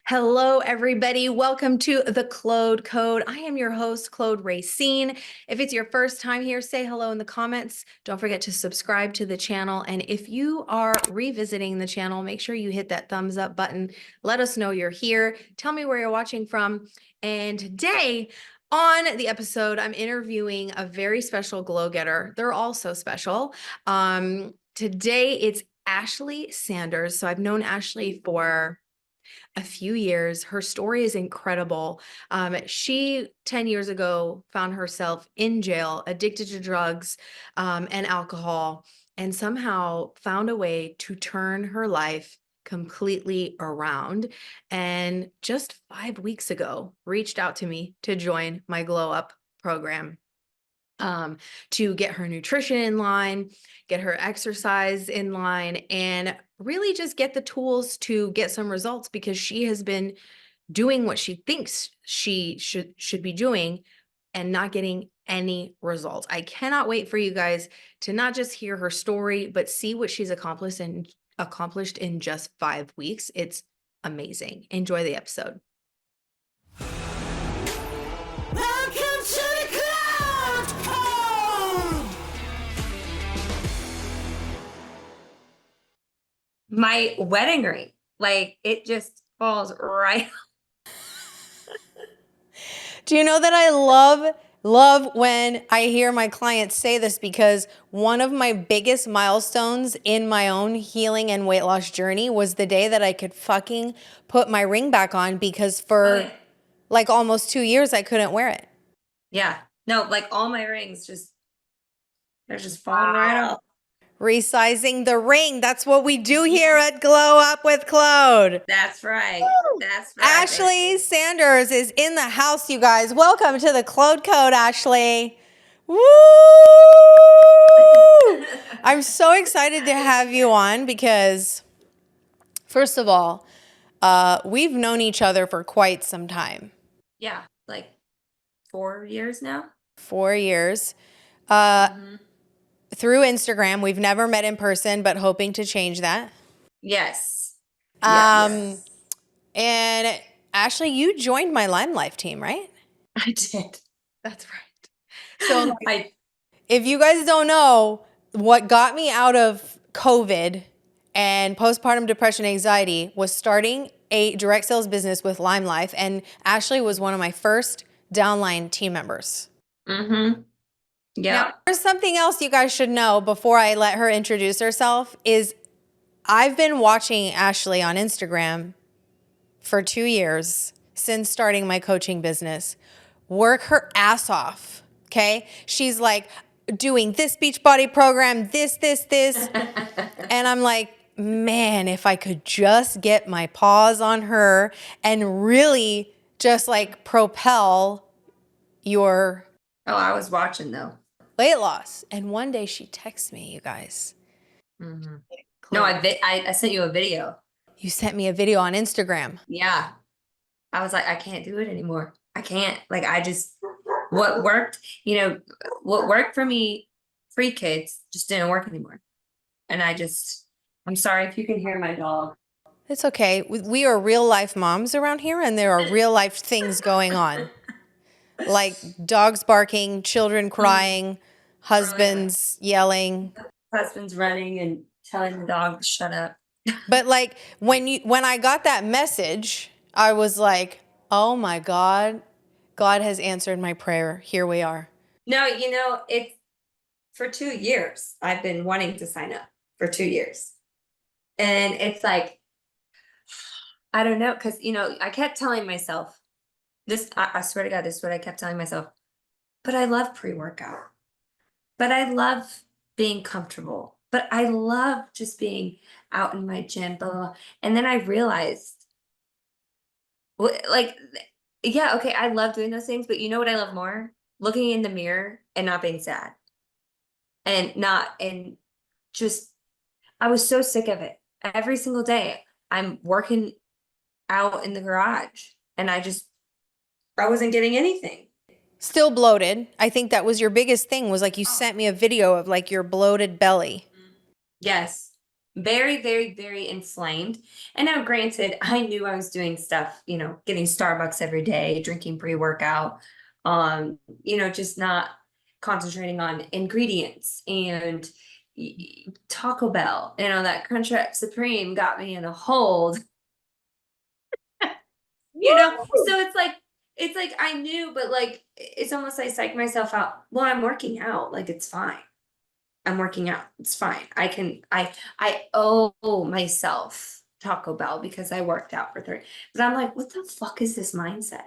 Hello, everybody. Welcome to the Claude Code. I am your host, Claude Racine. If it's your first time here, say hello in the comments. Don't forget to subscribe to the channel. And if you are revisiting the channel, make sure you hit that thumbs up button. Let us know you're here. Tell me where you're watching from. And today on the episode, I'm interviewing a very special glow getter. They're all so special. Today it's Ashley Sanders. So I've known Ashley for a few years. Her story is incredible. She 10 years ago found herself in jail, addicted to drugs and alcohol, and somehow found a way to turn her life completely around. And just 5 weeks ago, reached out to me to join my Glow Up program, to get her nutrition in line, get her exercise in line, and really just get the tools to get some results because she has been doing what she thinks she should be doing and not getting any results. I cannot wait for you guys to not just hear her story, but see what she's accomplished in just 5 weeks. It's amazing. Enjoy the episode. Welcome to the Cloud Code! My wedding ring, like it just falls right. Do you know that I love when I hear my clients say this, because one of my biggest milestones in my own healing and weight loss journey was the day that I could fucking put my ring back on, because for like almost 2 years I couldn't wear it. Yeah, no, like all my rings they're just falling right off. Resizing the ring. That's what we do here at Glow Up with Claude. That's right. That's right. Ashley Sanders is in the house, you guys. Welcome to the Claude Code, Ashley. Woo! I'm so excited to have you on because, first of all, we've known each other for quite some time. Yeah, like 4 years now. 4 years. Through Instagram. We've never met in person, but hoping to change that. Yes. Yes. And Ashley, you joined my Lime Life team, right? I did. That's right. So if you guys don't know, what got me out of COVID and postpartum depression anxiety was starting a direct sales business with Lime Life. And Ashley was one of my first downline team members. Mm-hmm. Yeah. Now, there's something else you guys should know before I let her introduce herself is I've been watching Ashley on Instagram for 2 years since starting my coaching business, work her ass off, okay? She's like doing this Beachbody program, this. And I'm like, man, if I could just get my paws on her and really just like propel your I was watching though. weight loss. And one day she texts me, you guys. Mm-hmm. No, I sent you a video. You sent me a video on Instagram. Yeah. I was like, I can't do it anymore. I can't. Like, what worked for me, free kids, just didn't work anymore. And I'm sorry if you can hear my dog. It's okay. We are real life moms around here, and there are real life things going on. Like dogs barking, children crying, husbands yelling. Husband's running and telling the dog to shut up. But like when I got that message, I was like, oh my God, God has answered my prayer. Here we are. No, it's for 2 years. I've been wanting to sign up for 2 years. And it's like, I don't know, because, I kept telling myself this, I swear to God, this is what I kept telling myself. But I love pre-workout. But I love being comfortable. But I love just being out in my gym, blah, blah, blah. And then I realized, like, yeah, okay, I love doing those things, but you know what I love more? Looking in the mirror and not being sad. I was so sick of it. Every single day, I'm working out in the garage, and I wasn't getting anything. Still bloated. I think that was your biggest thing, was like you sent me a video of like your bloated belly. Yes. very, very, very inflamed. And now, granted, I knew I was doing stuff, getting Starbucks every day, drinking pre-workout, just not concentrating on ingredients and Taco Bell, that Crunchwrap Supreme got me in a hold, so it's like I knew, but like it's almost like psych myself out. Well, I'm working out, like it's fine. I'm working out. It's fine. I owe myself Taco Bell because I worked out for 30. But I'm like, what the fuck is this mindset?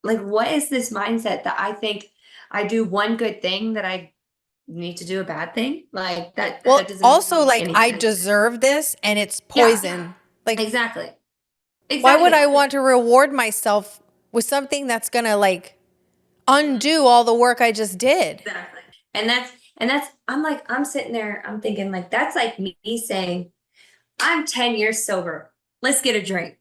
Like, what is this mindset that I think I do one good thing that I need to do a bad thing? Like that Well, that doesn't also make like any I sense. deserve this and it's Yeah, poison. Like exactly. why would I Exactly. want to reward myself with something that's going to like undo all the work I just did? Exactly. And that's I'm sitting there, I'm thinking like that's like me saying, I'm 10 years sober. Let's get a drink.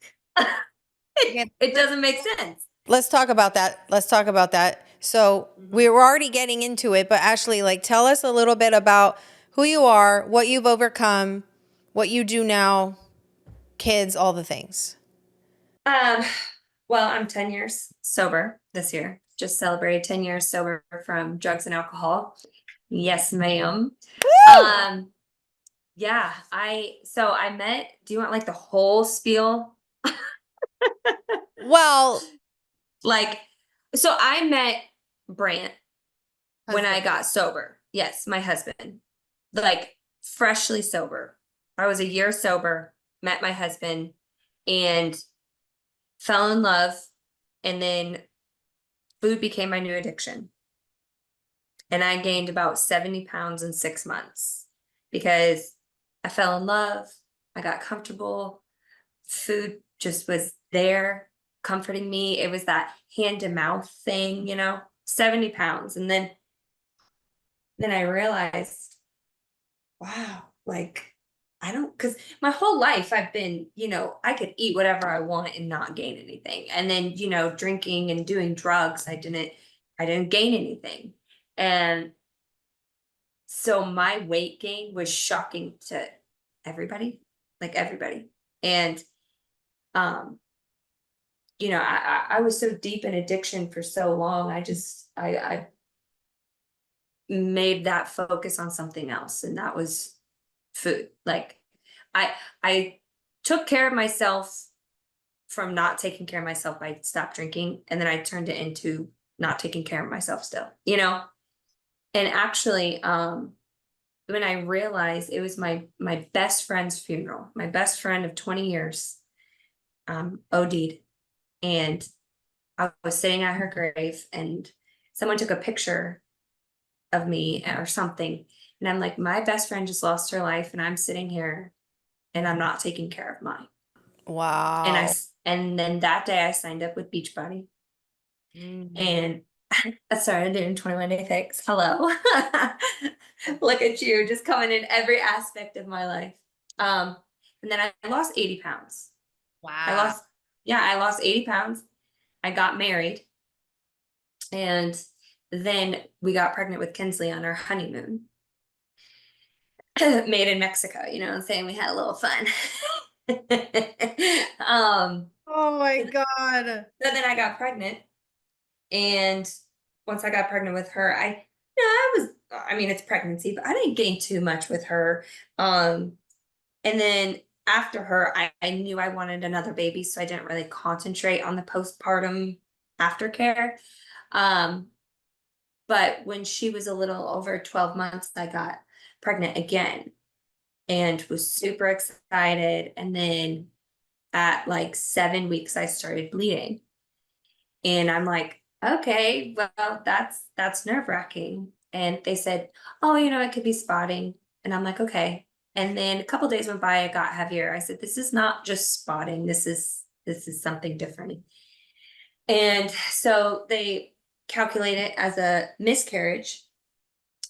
It doesn't make sense. Let's talk about that. Let's talk about that. So we were already getting into it, but Ashley, like tell us a little bit about who you are, what you've overcome, what you do now, kids, all the things. Um, well, I'm 10 years sober this year. Just celebrated 10 years sober from drugs and alcohol. Yes, ma'am. Um, yeah, I met, do you want like the whole spiel? Well, Like, so I met Brant when I husband. got sober. Yes, my husband. Like freshly sober. I was a year sober, met my husband, and fell in love. And then food became my new addiction. And I gained about 70 pounds in 6 months because I fell in love. I got comfortable. Food just was there, comforting me. It was that hand to mouth thing, 70 pounds. And then I realized, wow, like I don't, because my whole life I've been, I could eat whatever I want and not gain anything. And then, drinking and doing drugs, I didn't gain anything. And so my weight gain was shocking to everybody, like everybody. And um, I was so deep in addiction for so long. I made that focus on something else, and that was food. Like I took care of myself from not taking care of myself. I stopped drinking, and then I turned it into not taking care of myself still. And actually, when I realized it was my best friend's funeral, my best friend of 20 years, OD'd, and I was sitting at her grave, and someone took a picture of me or something, and I'm like, my best friend just lost her life, and I'm sitting here, and I'm not taking care of mine. And Wow. and then that day I signed up with Beachbody, and I started doing 21-day fix. Hello. Look at you, just coming in every aspect of my life. And then I lost 80 pounds. I Wow. lost, yeah, I lost 80 pounds. I got married, and then we got pregnant with Kinsley on our honeymoon. Made in Mexico, what I'm saying? We had a little fun. um, Oh my God. so then I got pregnant, and once I got pregnant with her, I mean, it's pregnancy, but I didn't gain too much with her. And then after her, I knew I wanted another baby, so I didn't really concentrate on the postpartum aftercare. Um, but when she was a little over 12 months, I got pregnant again and was super excited. And then at like 7 weeks, I started bleeding. And I'm like, okay, well, that's nerve-wracking. And they said, oh, it could be spotting. And I'm like, okay. And then a couple days went by, it got heavier. I said, this is not just spotting, this is something different. And so they calculate it as a miscarriage.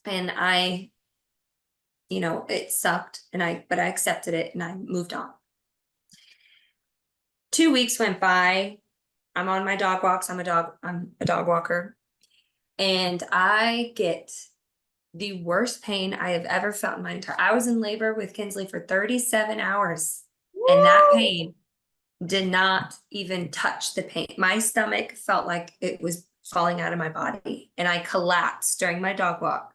And it sucked, but I accepted it and I moved on. 2 weeks went by. I'm on my dog walks. I'm a dog walker. And I get the worst pain I have ever felt in my entire. I was in labor with Kinsley for 37 hours, and that pain did not even touch the pain. My stomach felt like it was falling out of my body, and I collapsed during my dog walk,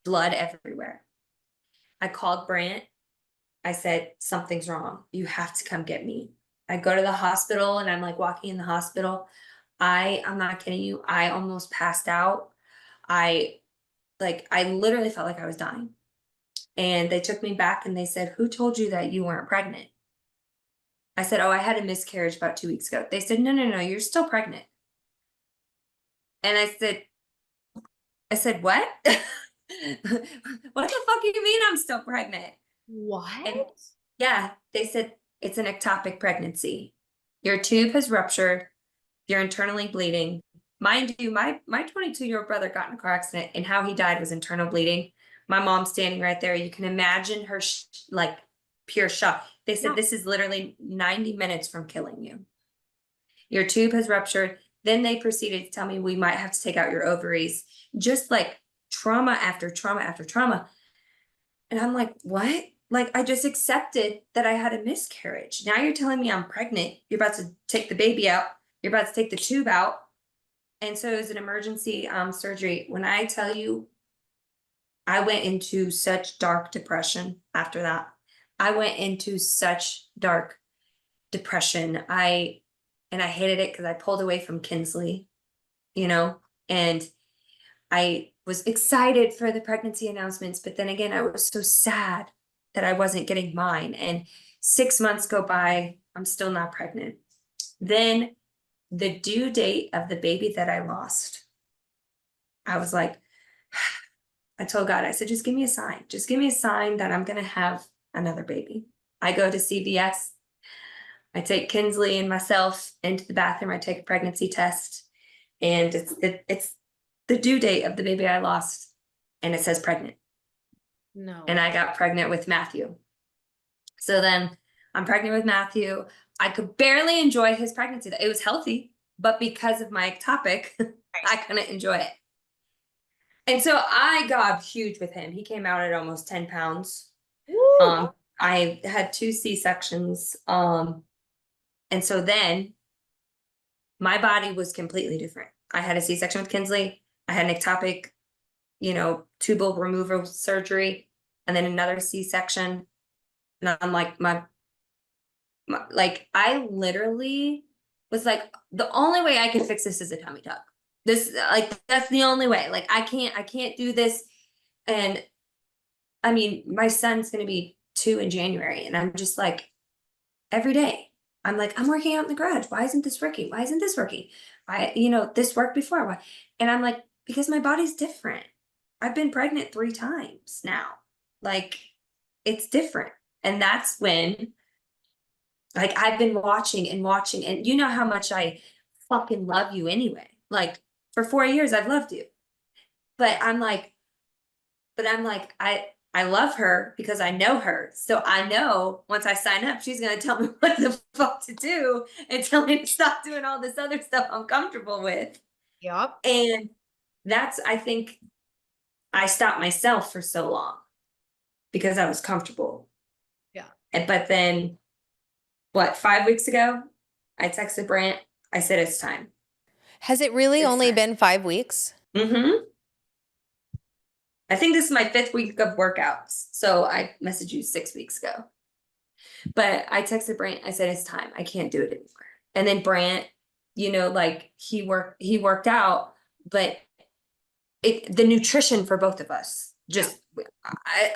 blood everywhere. I called Brant. I said, something's wrong. You have to come get me. I go to the hospital and I'm like walking in the hospital. I'm not kidding you. I almost passed out. I literally felt like I was dying. And they took me back and they said, who told you that you weren't pregnant? I said, oh, I had a miscarriage about 2 weeks ago. They said, no, no, no, you're still pregnant. And I said, what? What the fuck do you mean I'm still pregnant? What? And yeah, they said it's an ectopic pregnancy. Your tube has ruptured. You're internally bleeding. Mind you, my 22-year-old brother got in a car accident, and how he died was internal bleeding. My mom's standing right there. You can imagine her like pure shock. They said, this is literally 90 minutes from killing you. Your tube has ruptured. Then they proceeded to tell me we might have to take out your ovaries. Just like trauma after trauma after trauma. And I'm like, what? Like, I just accepted that I had a miscarriage. Now you're telling me I'm pregnant. You're about to take the baby out. You're about to take the tube out. And so it was an emergency surgery. When I tell you, I went into such dark depression after that. I went into such dark depression. I hated it because I pulled away from Kinsley, and I was excited for the pregnancy announcements, but then again, I was so sad that I wasn't getting mine. And 6 months go by, I'm still not pregnant. Then the due date of the baby that I lost, I was like, I told God, I said, just give me a sign. Just give me a sign that I'm going to have another baby. I go to CVS. I take Kinsley and myself into the bathroom. I take a pregnancy test, and it's the due date of the baby I lost, and it says pregnant. No. And I got pregnant with Matthew. So then I'm pregnant with Matthew. I could barely enjoy his pregnancy. It was healthy, but because of my ectopic, I couldn't enjoy it. And so I got huge with him. He came out at almost 10 pounds. I had 2 C-sections. And so then my body was completely different. I had a C-section with Kinsley. I had an ectopic, tubal removal surgery, and then another C-section. And I'm like, I literally was like, the only way I can fix this is a tummy tuck. That's the only way. Like, I can't do this. And I mean, my son's going to be 2 in January. And I'm just like, every day, I'm like, I'm working out in the garage. Why isn't this working? Why isn't this working? This worked before. Why? And I'm like, because my body's different. I've been pregnant 3 times now. Like, it's different. And that's when, like, I've been watching and watching, and you know how much I fucking love you anyway. Like, for 4 years, I've loved you. But I'm like, I love her because I know her. So I know once I sign up, she's going to tell me what the fuck to do and tell me to stop doing all this other stuff I'm comfortable with. Yep. And I think I stopped myself for so long because I was comfortable. Yeah. But then, 5 weeks ago, I texted Brant. I said, it's time. Has it really It's only time. been 5 weeks? Mm-hmm. I think this is my 5th week of workouts. So I messaged you 6 weeks ago. But I texted Brant. I said, it's time. I can't do it anymore. And then Brant, he worked out, but the nutrition for both of us just,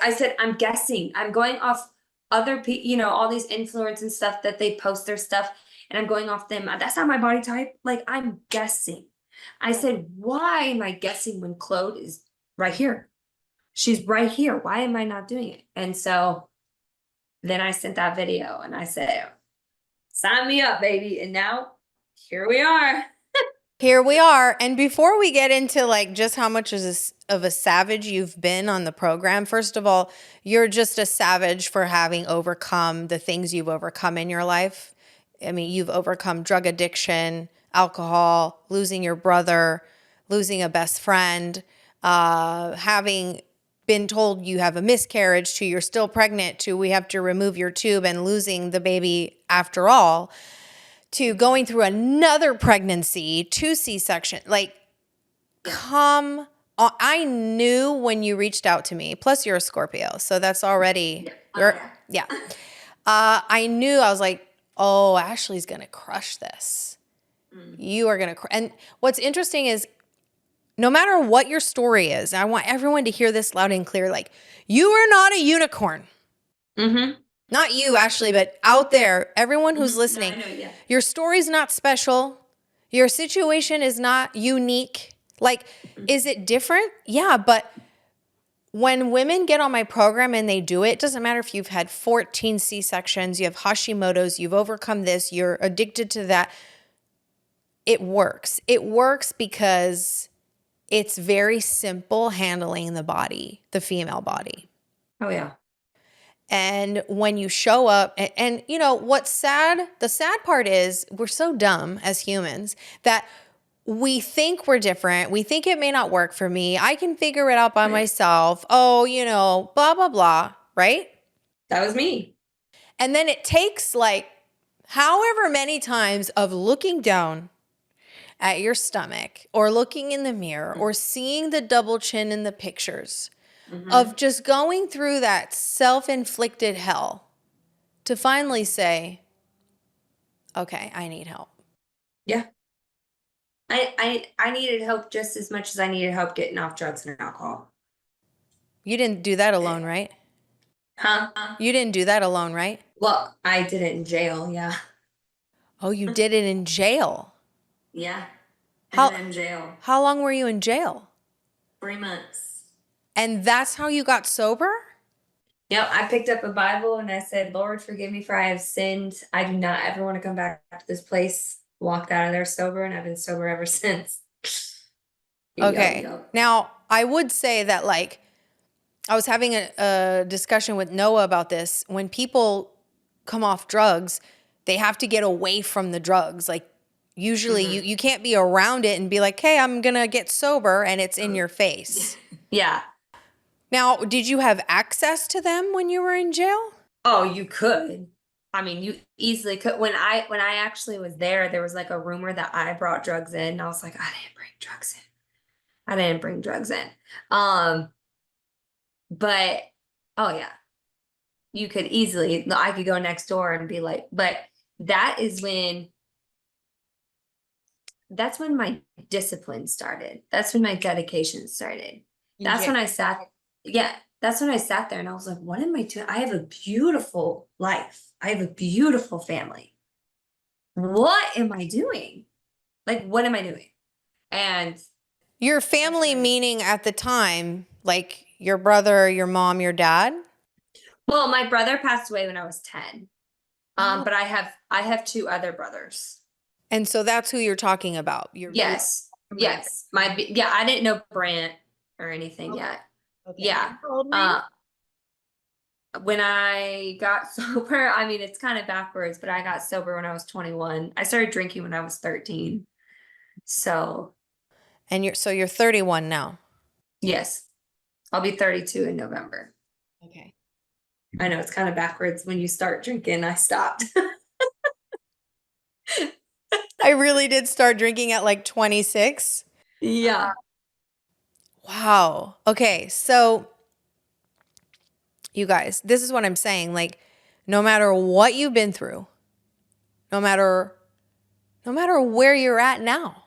I said, I'm guessing. I'm going off other people, all these influencers and stuff that they post their stuff, and I'm going off them. That's not my body type. Like, I'm guessing. I said, why am I guessing when Claude is right here? She's right here. Why am I not doing it? And so then I sent that video and I said, sign me up, baby. And now here we are. Here we are. And before we get into like just how much of a savage you've been on the program, first of all, you're just a savage for having overcome the things you've overcome in your life. I mean, you've overcome drug addiction, alcohol, losing your brother, losing a best friend. having been told you have a miscarriage to you're still pregnant to we have to remove your tube and losing the baby after all, to going through another pregnancy, 2 C-section. Like, come on. I knew when you reached out to me, plus you're a Scorpio, so that's already, yeah. I knew, I was like, oh, Ashley's going to crush this. You are going to, and what's interesting is no matter what your story is, I want everyone to hear this loud and clear, like, you are not a unicorn. Mm-hmm. Not you, Ashley, but out there, everyone who's listening, No, I know, yeah. your story's not special. Your situation is not unique. Like, is it different? Yeah, but when women get on my program and they do it, it doesn't matter if you've had 14 C-sections, you have Hashimoto's, you've overcome this, you're addicted to that. It works. It works because it's very simple handling the body, the female body. Oh, yeah. And when you show up, and you know what's sad? The sad part is we're so dumb as humans that we think we're different. We think it may not work for me. I can figure it out by myself. Oh, you know, blah, blah, blah, right? That was me. And then it takes like however many times of looking down at your stomach or looking in the mirror or seeing the double chin in the pictures of just going through that self-inflicted hell to finally say, okay, I need help. Yeah. I needed help just as much as I needed help getting off drugs and alcohol. You didn't do that alone, right? Huh? You didn't do that alone, right? Well, I did it in jail, yeah. Oh, you did it in jail. Yeah. How- In jail. How long were you in jail? 3 months. And that's how you got sober? Yep, I picked up a Bible and I said, Lord, forgive me for I have sinned. I do not ever want to come back to this place. Walked out of there sober, and I've been sober ever since. Okay. Yep. Now, I would say that, like, I was having a discussion with Noah about this. When people come off drugs, they have to get away from the drugs. Like, usually you can't be around it and be like, hey, I'm going to get sober, and it's in your face. Yeah. Now, did you have access to them when you were in jail? Oh, you could. I mean, you easily could. When I actually was there was like a rumor that I brought drugs in. I was like, I didn't bring drugs in. I didn't bring drugs in. But oh yeah, you could easily. I could go next door and be like, but that is when. That's when my discipline started. That's when my dedication started. That's when I sat. Yeah, that's when I sat there and I was like, what am I doing? I have a beautiful life. I have a beautiful family. What am I doing? Like, what am I doing? And Your family meaning at the time, like your brother, your mom, your dad? well, my brother passed away when I was 10. But I have 2 other brothers. And so that's who you're talking about. Yes. Yes. I didn't know Brant or anything yet. Okay. Yeah. When I got sober, I mean, it's kind of backwards, but I got sober when I was 21. I started drinking when I was 13. So, And you're 31 now. yes, I'll be 32 in November. Okay. I know it's kind of backwards. When you start drinking, I stopped. I really did start drinking at like 26. Yeah. Wow. Okay. So you guys, this is what I'm saying. Like, no matter what you've been through, no matter where you're at now,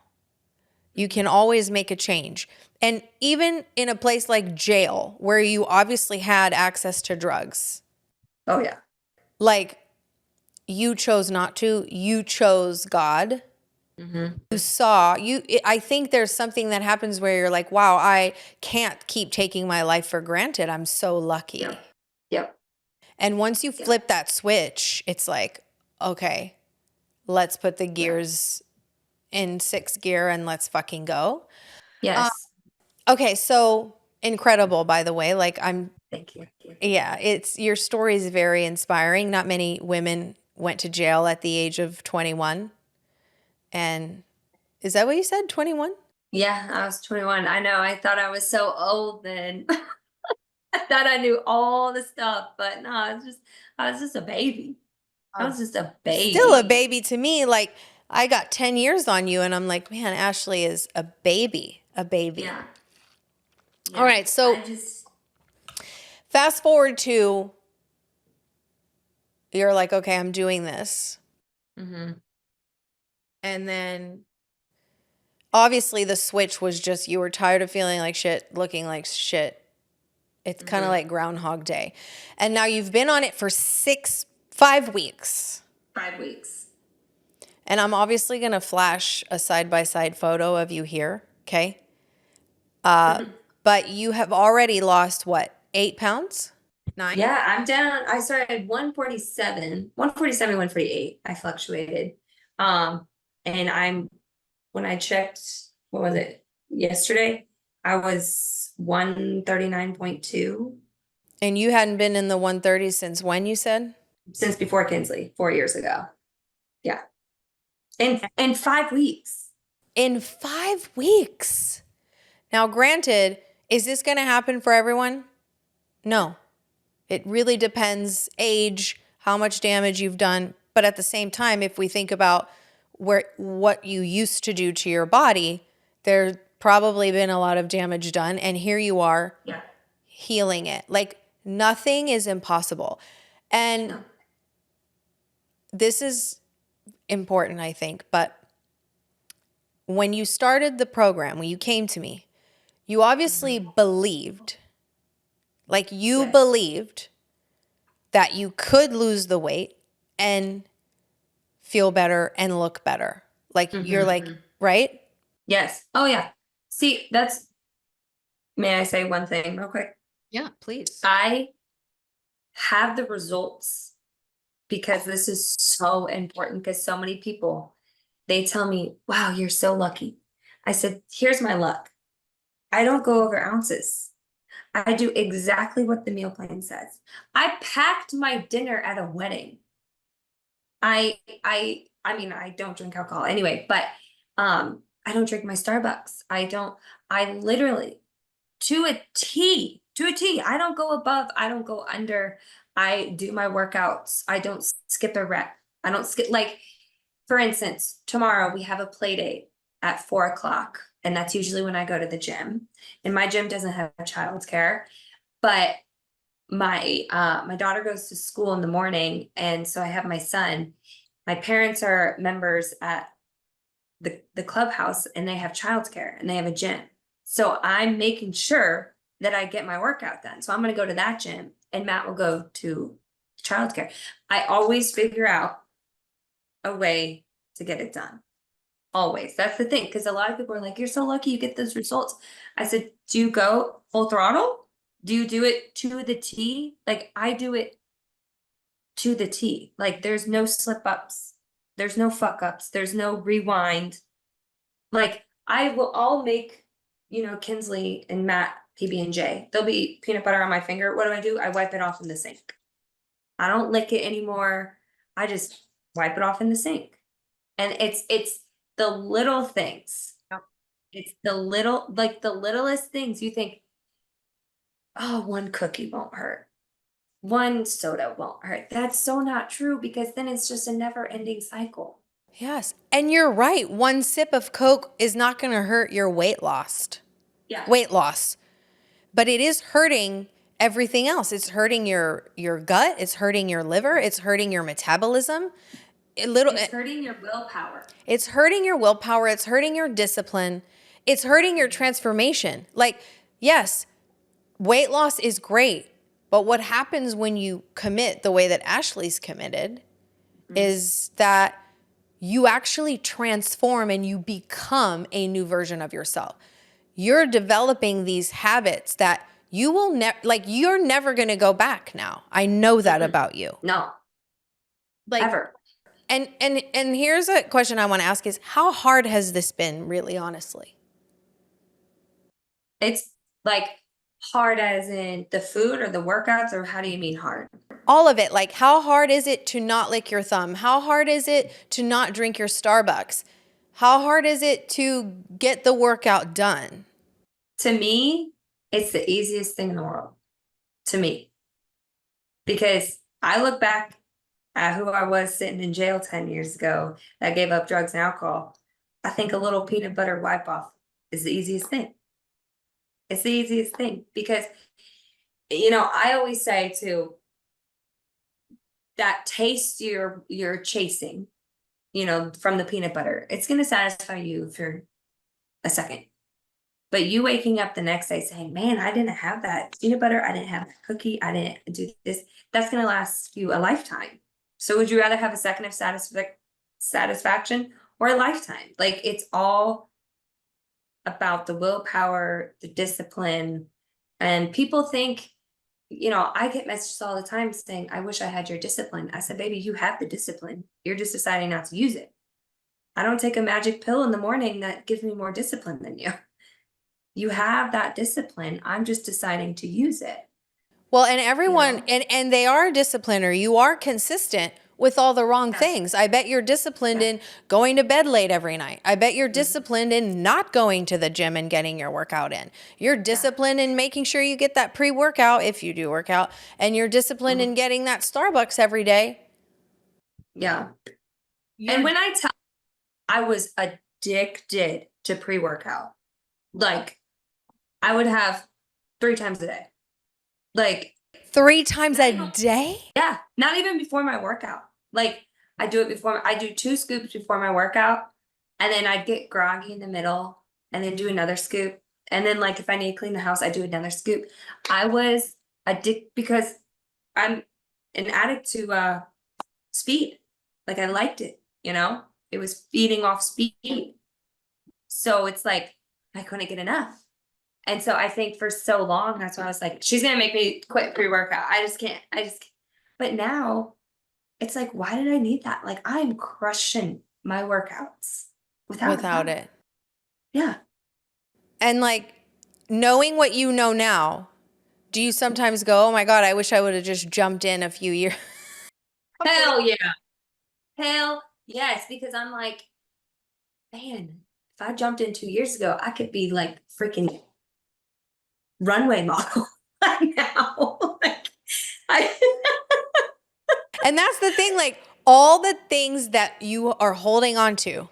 you can always make a change. And even in a place like jail, where you obviously had access to drugs, Oh, yeah. like you chose not to, you chose God. Mm-hmm. You saw, I think there's something that happens where you're like, wow, I can't keep taking my life for granted. I'm so lucky. Yep. Yep. And once you flip that switch, it's like, okay, let's put the gears in 6th gear and let's fucking go. Yes. Okay, so incredible, by the way. Like Thank you. yeah, your story is very inspiring. Not many women went to jail at the age of 21. And is that what you said? 21? Yeah, I was 21. I know. I thought I was so old then. I thought I knew all the stuff, but no, I was just a baby. I was just a Still a baby. baby to me. Like, I got 10 years on you, and I'm like, man, Ashley is a baby, a baby. Yeah. All right, so I just fast forward to you're like, okay, I'm doing this. mhm. And then obviously the switch was just you were tired of feeling like shit, looking like shit. It's kind of like Groundhog Day. And now you've been on it for 5 weeks. 5 weeks. And I'm obviously going to flash a side-by-side photo of you here, okay? But you have already lost what, 8 pounds? 9? Yeah, I'm down. I started 147, 147, 148. I fluctuated. And when I checked, what was it? Yesterday, I was 139.2 And you hadn't been in the 130s since when, you said? since before Kinsley, 4 years ago. Yeah. In 5 weeks. In 5 weeks. Now, granted, is this going to happen for everyone? No. It really depends age, how much damage you've done. But at the same time, if we think about what you used to do to your body, there's probably been a lot of damage done. And here you are Yeah. healing it. Like, nothing is impossible. And No. this is important, I think. But when you started the program, when you came to me, you obviously believed, like you Yes. believed that you could lose the weight and feel better and look better. Like you're like, right? Yes. Oh yeah. See, may I say one thing real quick? Yeah, please. I have the results because this is so important because so many people, they tell me, wow, you're so lucky. I said, here's my luck. I don't go over ounces. I do exactly what the meal plan says. I packed my dinner at a wedding. I mean, I don't drink alcohol anyway, but I don't drink my Starbucks. I literally to a T, to a T. I don't go above, I don't go under. I do my workouts. I don't skip a rep. I don't skip, like, for instance, tomorrow we have a play date at 4 o'clock, and that's usually when I go to the gym. And my gym doesn't have childcare, but my daughter goes to school in the morning, and so I have my son. My parents are members at the clubhouse, and they have childcare and they have a gym. So I'm making sure that I get my workout done. So I'm going to go to that gym, and Matt will go to childcare. I always figure out a way to get it done. Always. That's the thing. Because a lot of people are like, you're so lucky you get those results. I said, do you go full throttle? Do you do it to the T? Like, I do it to the T. Like, there's no slip ups. There's no fuck ups. There's no rewind. Like, I'll make, Kinsley and Matt PB&J. There'll be peanut butter on my finger. What do? I wipe it off in the sink. I don't lick it anymore. I just wipe it off in the sink. And it's the little things. Yep. It's the littlest things you think, oh, one cookie won't hurt. One soda won't hurt. That's so not true, because then it's just a never ending cycle. Yes. And you're right. One sip of Coke is not going to hurt your weight loss. Yeah. Weight loss. But it is hurting everything else. It's hurting your gut, it's hurting your liver, it's hurting your metabolism. It's hurting your willpower. It's hurting your willpower, it's hurting your discipline, it's hurting your transformation. Like, yes, weight loss is great, but what happens when you commit the way that Ashley's committed is that you actually transform and you become a new version of yourself. You're developing these habits that you will never, like, you're never going to go back now. I know that about you. No. Like, Ever. And here's a question I want to ask is, how hard has this been, really, honestly? It's like hard as in the food or the workouts, or how do you mean hard? All of it. Like, how hard is it to not lick your thumb? How hard is it to not drink your Starbucks? How hard is it to get the workout done? To me, it's the easiest thing in the world. To me. Because I look back at who I was sitting in jail 10 years ago that gave up drugs and alcohol. I think a little peanut butter wipe off is the easiest thing. It's the easiest thing because, I always say too, that taste you're chasing, from the peanut butter, it's going to satisfy you for a second. But you waking up the next day saying, man, I didn't have that peanut butter, I didn't have that cookie, I didn't do this, that's going to last you a lifetime. So would you rather have a second of satisfaction or a lifetime? Like, it's all about the willpower, the discipline. And people think, I get messages all the time saying, I wish I had your discipline. I said, baby, you have the discipline. You're just deciding not to use it. I don't take a magic pill in the morning that gives me more discipline than you. You have that discipline. I'm just deciding to use it. Well, and everyone, and they are disciplined, or you are consistent with all the wrong things. I bet you're disciplined in going to bed late every night. I bet you're disciplined in not going to the gym and getting your workout in. You're disciplined in making sure you get that pre-workout if you do work out, and you're disciplined in getting that Starbucks every day. Yeah. And when I was addicted to pre-workout. Like, I would have 3 times a day. Like, 3 times a day? yeah, not even before my workout. Like, I do 2 scoops before my workout, and then I'd get groggy in the middle, and then do another scoop. And then, like, if I need to clean the house, I do another scoop. I was addicted because I'm an addict to speed. Like, I liked it, It was feeding off speed. So it's like I couldn't get enough. And so I think for so long, that's why I was like, she's gonna make me quit pre-workout. I just can't. But now it's like, why did I need that? Like, I'm crushing my workouts without it. Yeah. And like, knowing what you know now, do you sometimes go, oh my God, I wish I would have just jumped in a few years? Hell yeah. Hell yes. Because I'm like, man, if I jumped in 2 years ago, I could be like freaking runway model right now. Like, And that's the thing, like, all the things that you are holding on to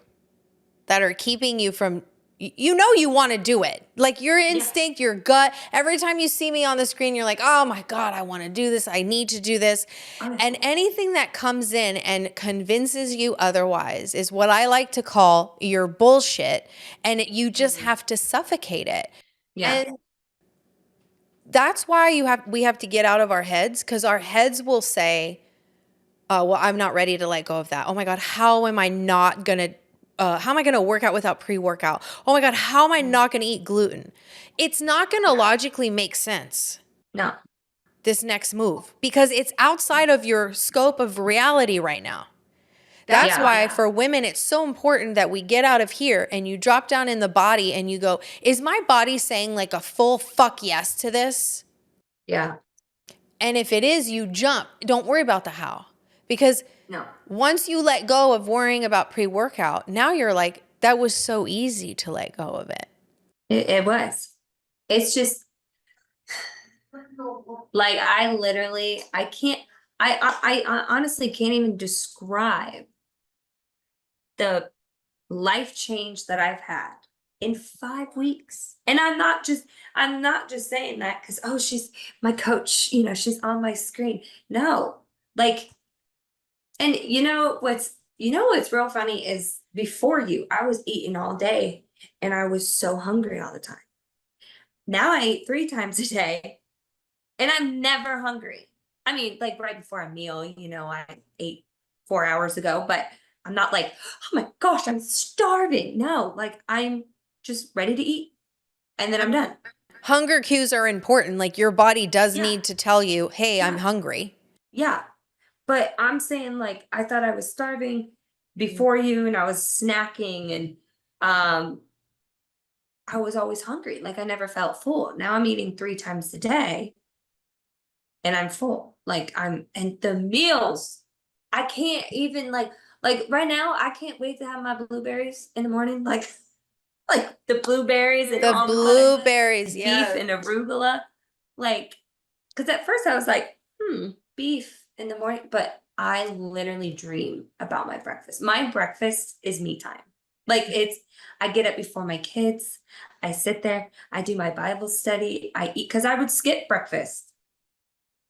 that are keeping you from, you want to do it. Like, your instinct, your gut, every time you see me on the screen, you're like, oh my God, I want to do this. I need to do this. And anything that comes in and convinces you otherwise is what I like to call your bullshit. And you just have to suffocate it. Yeah. And that's why we have to get out of our heads, because our heads will say, well, I'm not ready to let go of that. Oh my God, how am I going to work out without pre-workout? Oh my God, how am I not going to eat gluten? It's not going to logically make sense. No. This next move, because it's outside of your scope of reality right now. That's why for women, it's so important that we get out of here and you drop down in the body and you go, is my body saying like a full fuck yes to this? Yeah. And if it is, you jump. Don't worry about the how. Because once you let go of worrying about pre-workout, now you're like, that was so easy to let go of it. It was. It's just like, I honestly can't even describe the life change that I've had in 5 weeks. And I'm not just saying that because, oh, she's my coach, she's on my screen. No, like, and what's real funny is before I was eating all day and I was so hungry all the time. Now I eat 3 times a day and I'm never hungry. I mean, like right before a meal, I ate 4 hours ago, but I'm not like, oh my gosh, I'm starving. No, like, I'm just ready to eat and then I'm done. Hunger cues are important. Like, your body does need to tell you, hey, I'm hungry. Yeah. But I'm saying, like, I thought I was starving before you and I was snacking and I was always hungry. Like, I never felt full. Now I'm eating 3 times a day and I'm full. Like, and the meals, I can't even, like, Like right now, I can't wait to have my blueberries in the morning. Like the blueberries and The almonds blueberries, and yeah. beef and arugula. Like, because at first I was like, beef in the morning, but I literally dream about my breakfast. My breakfast is me time. Like I get up before my kids. I sit there. I do my Bible study. I eat because I would skip breakfast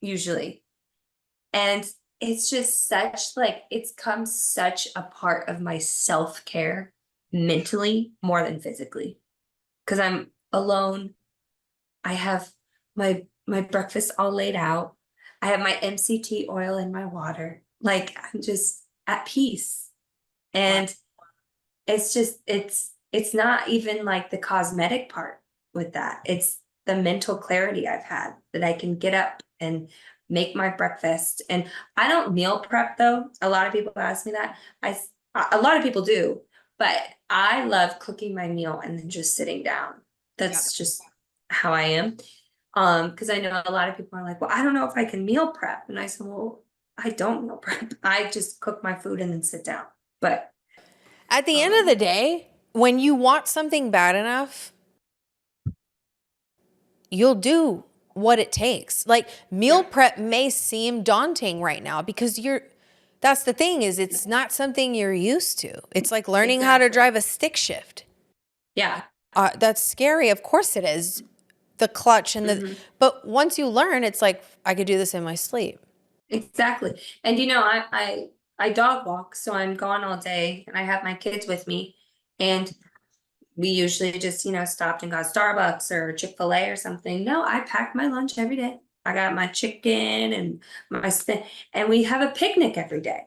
usually. And it's just such like it's come such a part of my self-care mentally more than physically. Because I'm alone. I have my breakfast all laid out. I have my MCT oil in my water. Like I'm just at peace. And it's just it's not even like the cosmetic part with that. It's the mental clarity I've had that I can get up and make my breakfast. And I don't meal prep though. A lot of people ask me that. A lot of people do, but I love cooking my meal and then just sitting down. That's just how I am. Because I know a lot of people are like, well, I don't know if I can meal prep. And I said, well, I don't meal prep. I just cook my food and then sit down. But At the end of the day, when you want something bad enough, you'll do what it takes. Like meal prep may seem daunting right now because that's the thing is it's not something you're used to. It's like learning how to drive a stick shift. yeah, That's scary. Of course it is. The clutch and but once you learn, it's like I could do this in my sleep. exactly. And I dog walk, so I'm gone all day and I have my kids with me. And we usually just, stopped and got Starbucks or Chick-fil-A or something. No, I pack my lunch every day. I got my chicken and and we have a picnic every day.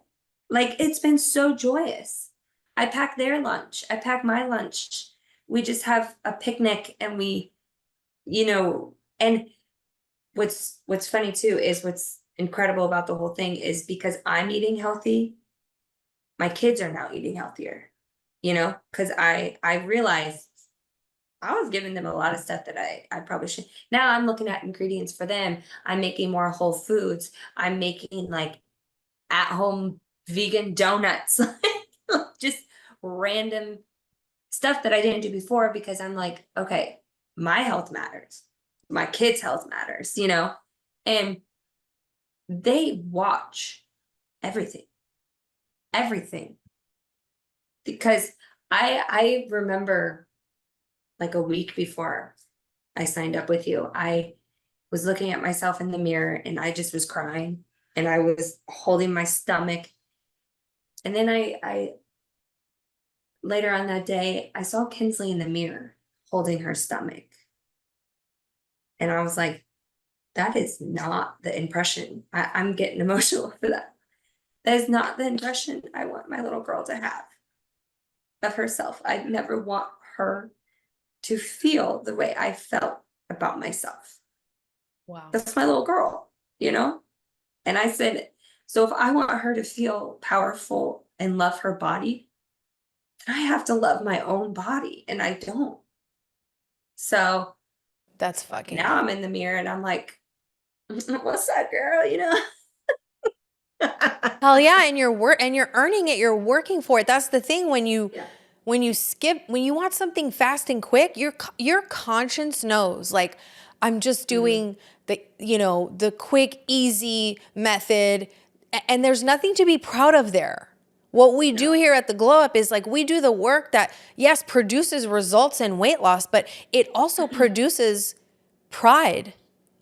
Like it's been so joyous. I pack their lunch. I pack my lunch. We just have a picnic and and what's funny too is what's incredible about the whole thing is because I'm eating healthy, my kids are now eating healthier, because I realized I was giving them a lot of stuff that I probably should. Now I'm looking at ingredients for them. I'm making more whole foods. I'm making like at home vegan donuts, just random stuff that I didn't do before because I'm like, okay, my health matters. My kids' health matters, and they watch everything, everything. Because I remember like a week before I signed up with you, I was looking at myself in the mirror and I just was crying and I was holding my stomach. And then I later on that day, I saw Kinsley in the mirror holding her stomach. And I was like, that is not the impression. I'm getting emotional for that. That is not the impression I want my little girl to have of herself. I never want her to feel the way I felt about myself. Wow. That's my little girl, And I said, so if I want her to feel powerful and love her body, then I have to love my own body, and I don't. So That's fucking now I'm in the mirror and I'm like, what's that, girl? Hell yeah, and you're earning it, you're working for it. That's the thing when you when you want something fast and quick, your conscience knows like I'm just doing the quick easy method and there's nothing to be proud of there. What we do here at the Glow Up is like we do the work that yes produces results in weight loss, but it also produces pride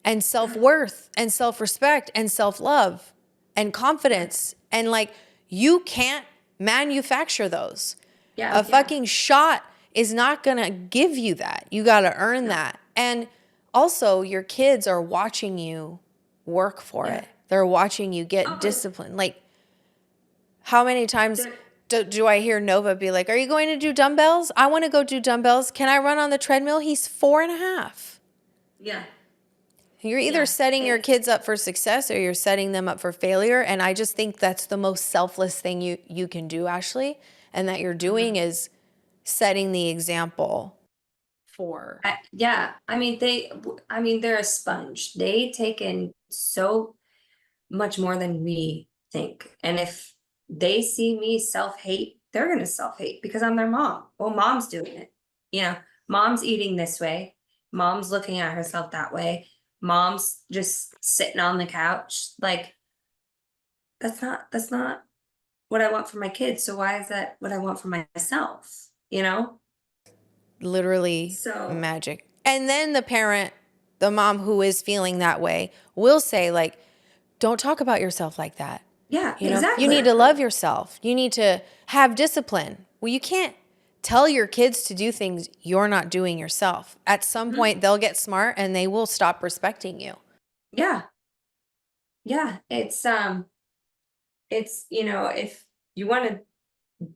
and self-worth and self-respect and self-love and confidence. And like you can't manufacture those. Yeah. A fucking shot is not gonna give you that. You gotta earn that. And also your kids are watching you work for it. They're watching you get disciplined. Like how many times do I hear Nova be like, are you going to do dumbbells? I wanna go do dumbbells. Can I run on the treadmill? He's 4.5. Yeah. You're either setting your kids up for success or you're setting them up for failure. And I just think that's the most selfless thing you can do, Ashley. And that you're doing is setting the example for. They're a sponge. They take in so much more than we think. And if they see me self-hate, they're gonna self-hate because I'm their mom. Well, mom's doing it. You know, mom's eating this way, mom's looking at herself that way, mom's just sitting on the couch. Like, that's not what I want for my kids. So why is that what I want for myself? You know? Literally So magic. And then the parent, the mom who is feeling that way, will say, like, don't talk about yourself like that. yeah, You know, you exactly. need to love yourself. You need to have discipline. Well, you can't tell your kids to do things you're not doing yourself. At some Mhm. point, they'll get smart and they will stop respecting you. Yeah. Yeah. It's, if you want to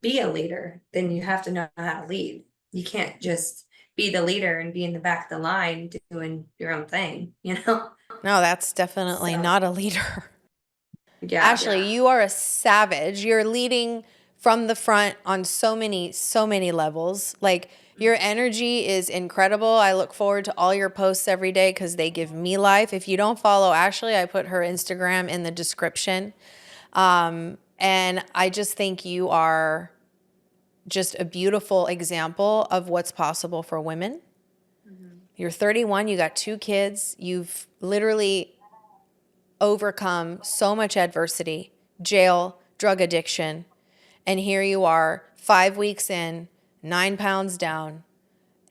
be a leader, then you have to know how to lead. You can't just be the leader and be in the back of the line doing your own thing, you know? No, that's definitely So, not a leader. yeah. Ashley, you are a savage. You're leading from the front on so many levels. Like, your energy is incredible. I look forward to all your posts every day because they give me life. If you don't follow Ashley, I put her Instagram in the description. And I just think you are just a beautiful example of what's possible for women. You're 31, you got 2 kids, you've literally overcome so much adversity, jail, drug addiction, and here you are 5 weeks in, 9 pounds down,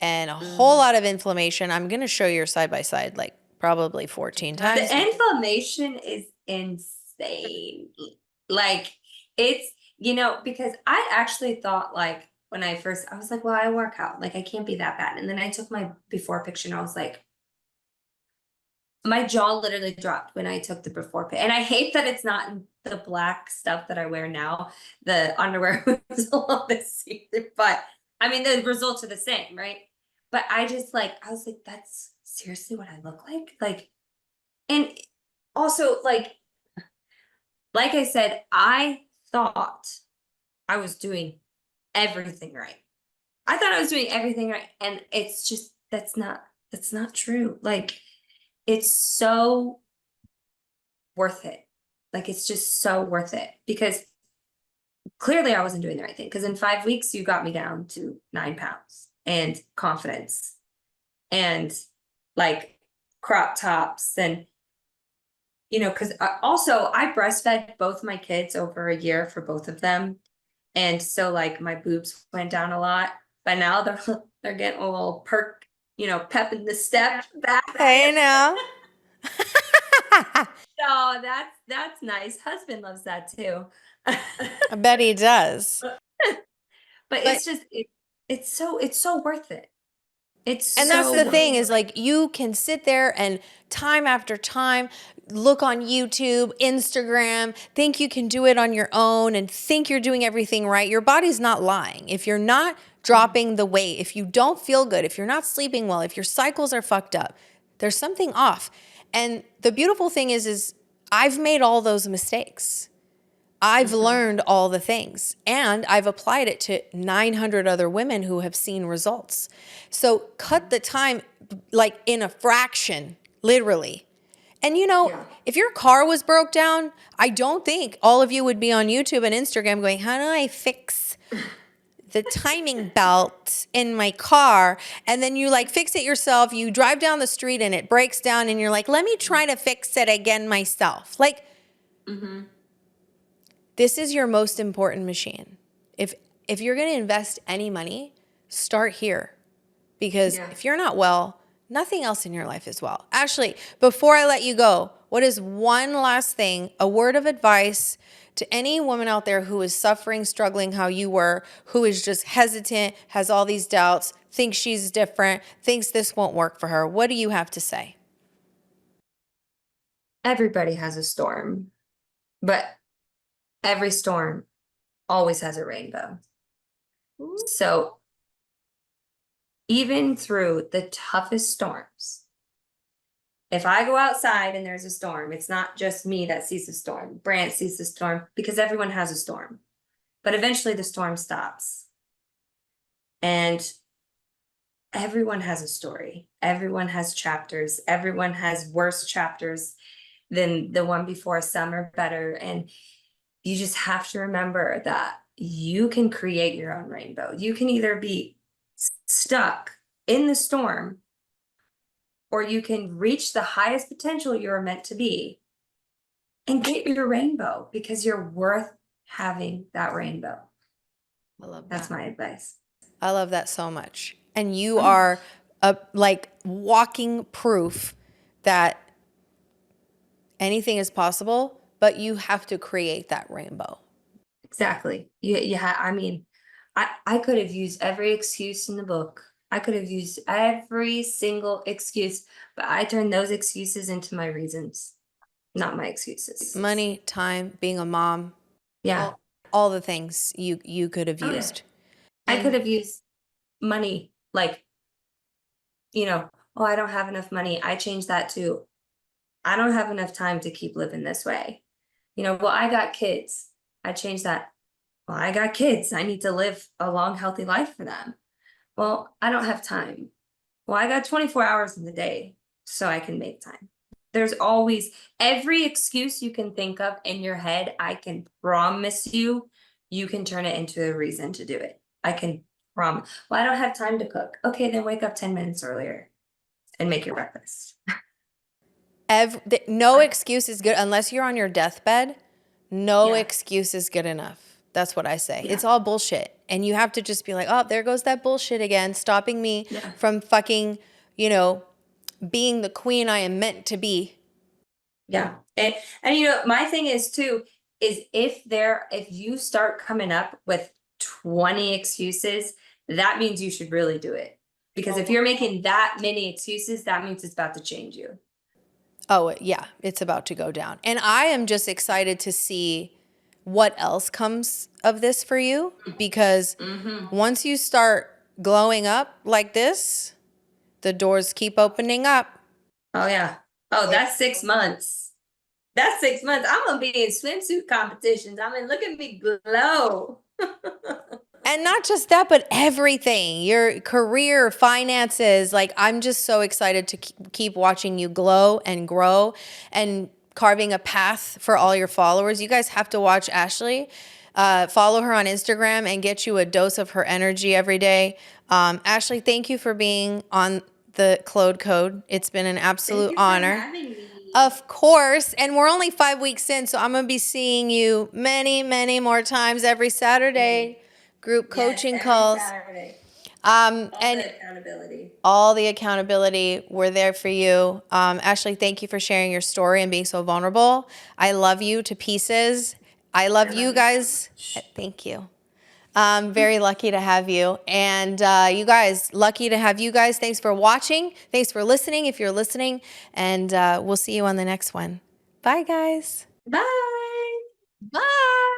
and a whole lot of inflammation. I'm going to show your side by side like probably 14 times. The inflammation is insane. Like, it's, because I actually thought, like, when I was like, well, I work out, like, I can't be that bad. And then I took my before picture and I was like, my jaw literally dropped when I took the before pic. And I hate that it's not in the black stuff that I wear now. The underwear was a little bit see-through, but I mean, the results are the same, right? But I was like, that's seriously what I look like? Like, and also, like I said, I thought I was doing everything right. I thought I was doing everything right, and it's just that's not true. Like, it's so worth it. Like, it's just so worth it because clearly I wasn't doing the right thing. Because in 5 weeks, you got me down to 9 pounds and confidence and like crop tops and because also I breastfed both my kids over a year for both of them, and so like my boobs went down a lot, but now they're they're getting a little perk, pep in the step back. Hey now. So that's nice. Husband loves that too. I bet he does. But it's just it's so worth it. It's And that's so the worth thing it. is, like, you can sit there and time after time look on YouTube, Instagram, think you can do it on your own and think you're doing everything right. Your body's not lying. If you're not dropping the weight, if you don't feel good, if you're not sleeping well, if your cycles are fucked up, there's something off. And the beautiful thing is I've made all those mistakes. I've learned all the things and I've applied it to 900 other women who have seen results. So cut the time like in a fraction, literally. And Yeah. if your car was broke down, I don't think all of you would be on YouTube and Instagram going, how do I fix the timing belt in my car? And then you like fix it yourself. You drive down the street and it breaks down and you're like, let me try to fix it again myself. Like, this is your most important machine. If you're going to invest any money, start here. Because Yeah. if you're not well, nothing else in your life is well. Ashley, before I let you go, what is one last thing, a word of advice to any woman out there who is suffering, struggling how you were, who is just hesitant, has all these doubts, thinks she's different, thinks this won't work for her? What do you have to say? Everybody has a storm, but every storm always has a rainbow. So even through the toughest storms, if I go outside and there's a storm, it's not just me that sees the storm. Brant sees the storm because everyone has a storm. But eventually the storm stops. And everyone has a story. Everyone has chapters. Everyone has worse chapters than the one before. Some are better. And you just have to remember that you can create your own rainbow. You can either be stuck in the storm, or you can reach the highest potential you're meant to be and get your rainbow, because you're worth having that rainbow. I love That's that. my advice. I love that so much. And you are like walking proof that anything is possible, but you have to create that rainbow. Exactly. I mean, I could have used every excuse in the book. I could have used every single excuse, but I turned those excuses into my reasons, not my excuses. Money, time, being a mom, Yeah. all the things you could have Oh, yeah. used. I And could have used money, like, oh, I don't have enough money. I changed that too. I don't have enough time to keep living this way. Well, I got kids. I changed that. Well, I got kids. I need to live a long, healthy life for them. Well, I don't have time. Well, I got 24 hours in the day, so I can make time. There's always every excuse you can think of in your head. I can promise you, you can turn it into a reason to do it. I can promise. Well, I don't have time to cook. Okay, then wake up 10 minutes earlier and make your breakfast. no excuse is good unless you're on your deathbed. No Yeah. excuse is good enough. That's what I say. Yeah. It's all bullshit. And you have to just be like, oh, there goes that bullshit again, stopping me Yeah. from fucking, being the queen I am meant to be. Yeah. And my thing is too, is if you start coming up with 20 excuses, that means you should really do it. Because if you're making that many excuses, that means it's about to change you. Oh, yeah, it's about to go down. And I am just excited to see what else comes of this for you, because once you start glowing up like this, the doors keep opening up. Oh yeah. Oh, that's 6 months. That's 6 months. I'm gonna be in swimsuit competitions. I mean, look at me glow. And not just that, but everything, your career, finances. Like, I'm just so excited to keep watching you glow and grow and carving a path for all your followers. You guys have to watch Ashley. Follow her on Instagram and get you a dose of her energy every day. Ashley, thank you for being on the Claude Code. It's been an absolute honor. Thank you for having me. Of course. And we're only 5 weeks in, so I'm going to be seeing you many, many more times every Saturday. Group coaching Yes, every calls. Saturday. And The accountability. all the accountability. We're there for you. Ashley, thank you for sharing your story and being so vulnerable. I love you to pieces. I love you guys. Thank you. Very lucky to have you. And you guys, lucky to have you guys. Thanks for watching. Thanks for listening if you're listening. And we'll see you on the next one. Bye, guys. Bye. Bye.